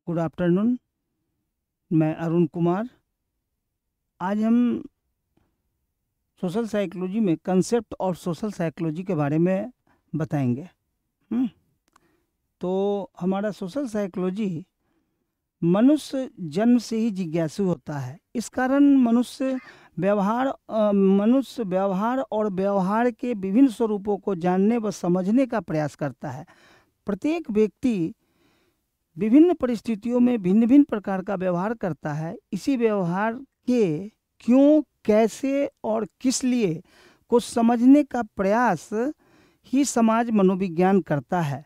Good afternoon. मैं अरुण कुमार। आज हम सोशल साइकोलॉजी में कंसेप्ट और सोशल साइकोलॉजी के बारे में बताएंगे। हम्म, तो हमारा सोशल साइकोलॉजी, मनुष्य जन्म से ही जिज्ञासु होता है। इस कारण मनुष्य व्यवहार और व्यवहार के विभिन्न स्वरूपों को जानने व समझने का प्रयास करता है। प्रत्येक व्यक्ति विभिन्न परिस्थितियों में भिन्न भिन्न प्रकार का व्यवहार करता है। इसी व्यवहार के क्यों, कैसे और किस लिए को समझने का प्रयास ही समाज मनोविज्ञान करता है।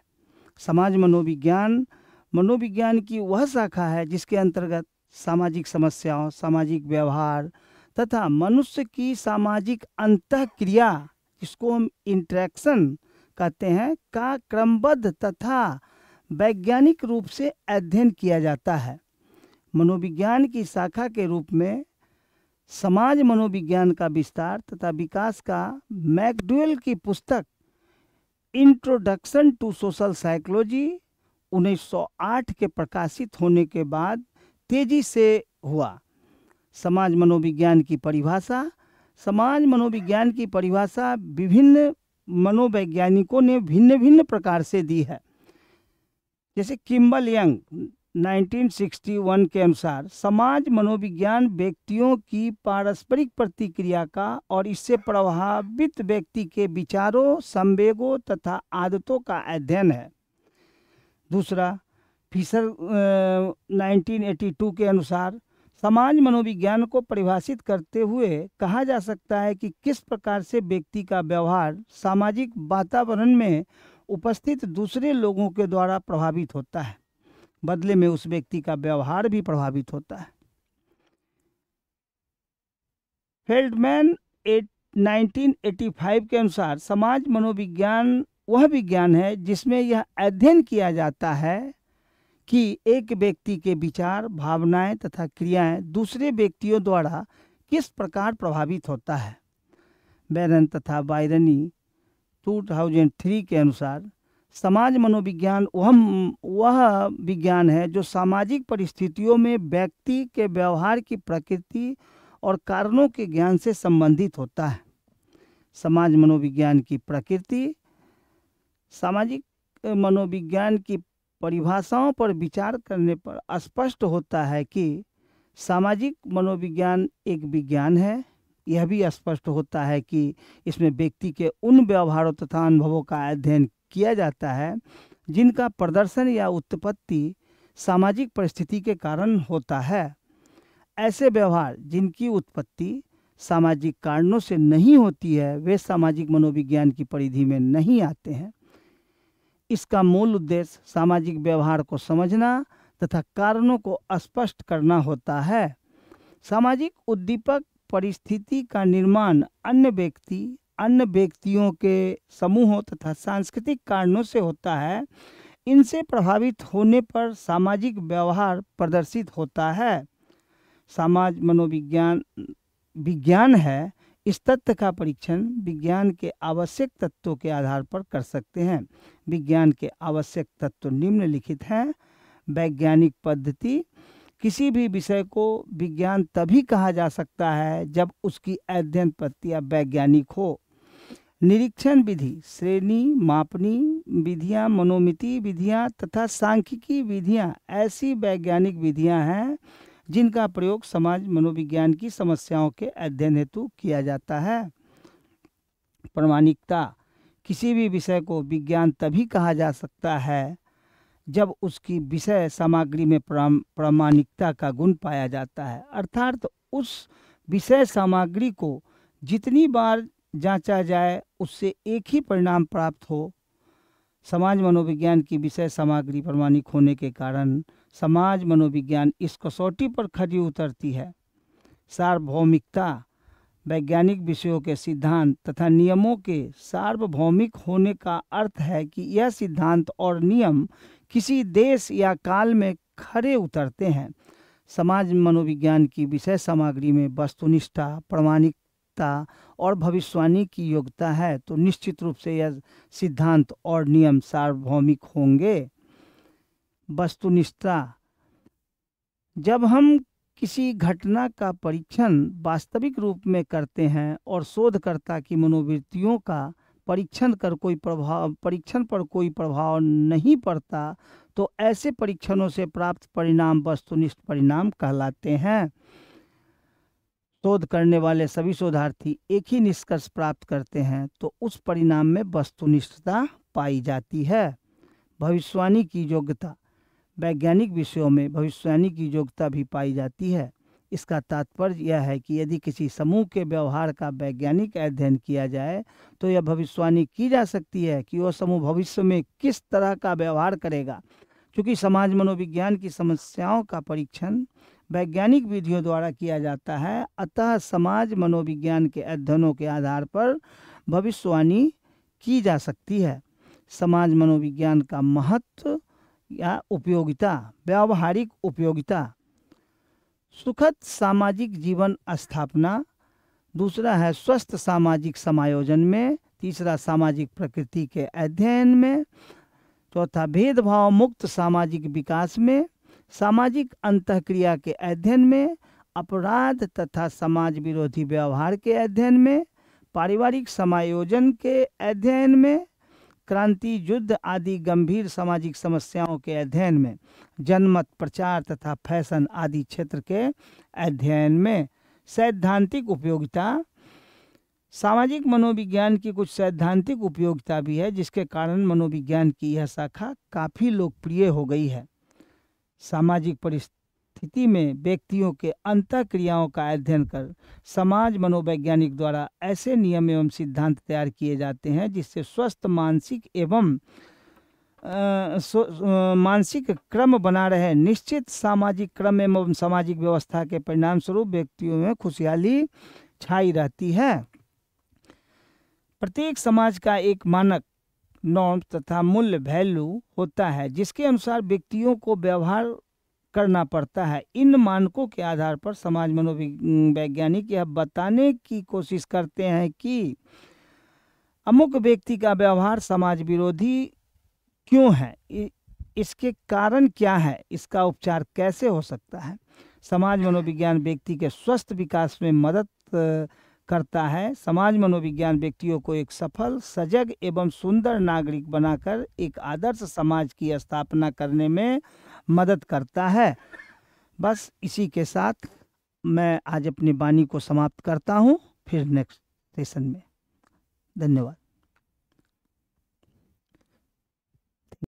समाज मनोविज्ञान मनोविज्ञान की वह शाखा है जिसके अंतर्गत सामाजिक समस्याओं, सामाजिक व्यवहार तथा मनुष्य की सामाजिक अंतःक्रिया, जिसको हम इंटरेक्शन कहते हैं, का क्रमबद्ध तथा वैज्ञानिक रूप से अध्ययन किया जाता है। मनोविज्ञान की शाखा के रूप में समाज मनोविज्ञान का विस्तार तथा विकास का मैकडूवेल की पुस्तक इंट्रोडक्शन टू सोशल साइकोलॉजी 1908 के प्रकाशित होने के बाद तेजी से हुआ। समाज मनोविज्ञान की परिभाषा विभिन्न मनोवैज्ञानिकों ने भिन्न भिन्न प्रकार से दी है। जैसे किम्बल यंग 1961 के अनुसार समाज मनोविज्ञान व्यक्तियों की पारस्परिक प्रतिक्रिया का और इससे प्रभावित व्यक्ति के विचारों, संवेगों तथा आदतों का अध्ययन है। दूसरा, फिशर 1982 के अनुसार समाज मनोविज्ञान को परिभाषित करते हुए कहा जा सकता है कि किस प्रकार से व्यक्ति का व्यवहार सामाजिक वातावरण में उपस्थित दूसरे लोगों के द्वारा प्रभावित होता है, बदले में उस व्यक्ति का व्यवहार भी प्रभावित होता है। फेल्डमैन 1985 के अनुसार समाज मनोविज्ञान वह विज्ञान है जिसमें यह अध्ययन किया जाता है कि एक व्यक्ति के विचार, भावनाएं तथा क्रियाएं दूसरे व्यक्तियों द्वारा किस प्रकार प्रभावित होता है। बैरन तथा बायरनी 2003 के अनुसार समाज मनोविज्ञान वह विज्ञान है जो सामाजिक परिस्थितियों में व्यक्ति के व्यवहार की प्रकृति और कारणों के ज्ञान से संबंधित होता है। समाज मनोविज्ञान की प्रकृति, सामाजिक मनोविज्ञान की परिभाषाओं पर विचार करने पर स्पष्ट होता है कि सामाजिक मनोविज्ञान एक विज्ञान है। यह भी स्पष्ट होता है कि इसमें व्यक्ति के उन व्यवहारों तथा अनुभवों का अध्ययन किया जाता है जिनका प्रदर्शन या उत्पत्ति सामाजिक परिस्थिति के कारण होता है। ऐसे व्यवहार जिनकी उत्पत्ति सामाजिक कारणों से नहीं होती है, वे सामाजिक मनोविज्ञान की परिधि में नहीं आते हैं। इसका मूल उद्देश्य सामाजिक व्यवहार को समझना तथा कारणों को स्पष्ट करना होता है। सामाजिक उद्दीपक परिस्थिति का निर्माण अन्य व्यक्तियों के समूहों तथा सांस्कृतिक कारणों से होता है। इनसे प्रभावित होने पर सामाजिक व्यवहार प्रदर्शित होता है। समाज मनोविज्ञान विज्ञान है। इस तथ्य का परीक्षण विज्ञान के आवश्यक तत्वों के आधार पर कर सकते हैं। विज्ञान के आवश्यक तत्व निम्नलिखित हैं। वैज्ञानिक पद्धति, किसी भी विषय को विज्ञान तभी कहा जा सकता है जब उसकी अध्ययन प्रक्रिया वैज्ञानिक हो। निरीक्षण विधि, श्रेणी मापनी विधियां, मनोमिति विधियां तथा सांख्यिकी विधियां ऐसी वैज्ञानिक विधियां हैं जिनका प्रयोग समाज मनोविज्ञान की समस्याओं के अध्ययन हेतु किया जाता है। प्रामाणिकता, किसी भी विषय को विज्ञान तभी कहा जा सकता है जब उसकी विषय सामग्री में प्रामाणिकता का गुण पाया जाता है, अर्थात उस विषय सामग्री को जितनी बार जांचा जाए उससे एक ही परिणाम प्राप्त हो। समाज मनोविज्ञान की विषय सामग्री प्रामाणिक होने के कारण समाज मनोविज्ञान इस कसौटी पर खरी उतरती है। सार्वभौमिकता, वैज्ञानिक विषयों के सिद्धांत तथा नियमों के सार्वभौमिक होने का अर्थ है कि यह सिद्धांत और नियम किसी देश या काल में खरे उतरते हैं। समाज मनोविज्ञान की विषय सामग्री में वस्तुनिष्ठा, प्रामाणिकता और भविष्यवाणी की योग्यता है तो निश्चित रूप से यह सिद्धांत और नियम सार्वभौमिक होंगे। वस्तुनिष्ठता, जब हम किसी घटना का परीक्षण वास्तविक रूप में करते हैं और शोधकर्ता की मनोवृत्तियों का परीक्षण पर कोई प्रभाव नहीं पड़ता, तो ऐसे परीक्षणों से प्राप्त परिणाम वस्तुनिष्ठ परिणाम कहलाते हैं। शोध करने वाले सभी शोधार्थी एक ही निष्कर्ष प्राप्त करते हैं तो उस परिणाम में वस्तुनिष्ठता पाई जाती है। भविष्यवाणी की योग्यता। वैज्ञानिक विषयों में भविष्यवाणी की योग्यता भी पाई जाती है। इसका तात्पर्य यह है कि यदि किसी समूह के व्यवहार का वैज्ञानिक अध्ययन किया जाए तो यह भविष्यवाणी की जा सकती है कि वह समूह भविष्य में किस तरह का व्यवहार करेगा। क्योंकि समाज मनोविज्ञान की समस्याओं का परीक्षण वैज्ञानिक विधियों द्वारा किया जाता है, अतः समाज मनोविज्ञान के अध्ययनों के आधार पर भविष्यवाणी की जा सकती है। समाज मनोविज्ञान का महत्व या उपयोगिता। व्यावहारिक उपयोगिता। सुखद सामाजिक जीवन स्थापना। दूसरा है स्वस्थ सामाजिक समायोजन में। तीसरा सामाजिक प्रकृति के अध्ययन में। चौथा भेदभाव मुक्त सामाजिक विकास में। सामाजिक अंतःक्रिया के अध्ययन में। अपराध तथा समाज विरोधी व्यवहार के अध्ययन में। पारिवारिक समायोजन के अध्ययन में। क्रांति, युद्ध आदि गंभीर सामाजिक समस्याओं के अध्ययन में। जनमत, प्रचार तथा फैशन आदि क्षेत्र के अध्ययन में। सैद्धांतिक उपयोगिता। सामाजिक मनोविज्ञान की कुछ सैद्धांतिक उपयोगिता भी है, जिसके कारण मनोविज्ञान की यह शाखा काफ़ी लोकप्रिय हो गई है। सामाजिक परिस्थिति में व्यक्तियों के अंतःक्रियाओं का अध्ययन कर समाज मनोवैज्ञानिक द्वारा ऐसे नियम एवं सिद्धांत तैयार किए जाते हैं जिससे स्वस्थ मानसिक एवं मानसिक क्रम बना रहे। निश्चित सामाजिक क्रम एवं सामाजिक व्यवस्था के परिणाम स्वरूप व्यक्तियों में खुशहाली छाई रहती है। प्रत्येक समाज का एक मानक नॉर्म तथा मूल्य वैल्यू होता है जिसके अनुसार व्यक्तियों को व्यवहार करना पड़ता है। इन मानकों के आधार पर समाज मनोवैज्ञानिक यह बताने की कोशिश करते हैं कि अमुक व्यक्ति का व्यवहार समाज विरोधी क्यों है, इसके कारण क्या है, इसका उपचार कैसे हो सकता है। समाज मनोविज्ञान व्यक्ति के स्वस्थ विकास में मदद करता है। समाज मनोविज्ञान व्यक्तियों को एक सफल, सजग एवं सुंदर नागरिक बनाकर एक आदर्श समाज की स्थापना करने में मदद करता है। बस इसी के साथ मैं आज अपनी वाणी को समाप्त करता हूँ। फिर नेक्स्ट सेशन में। धन्यवाद।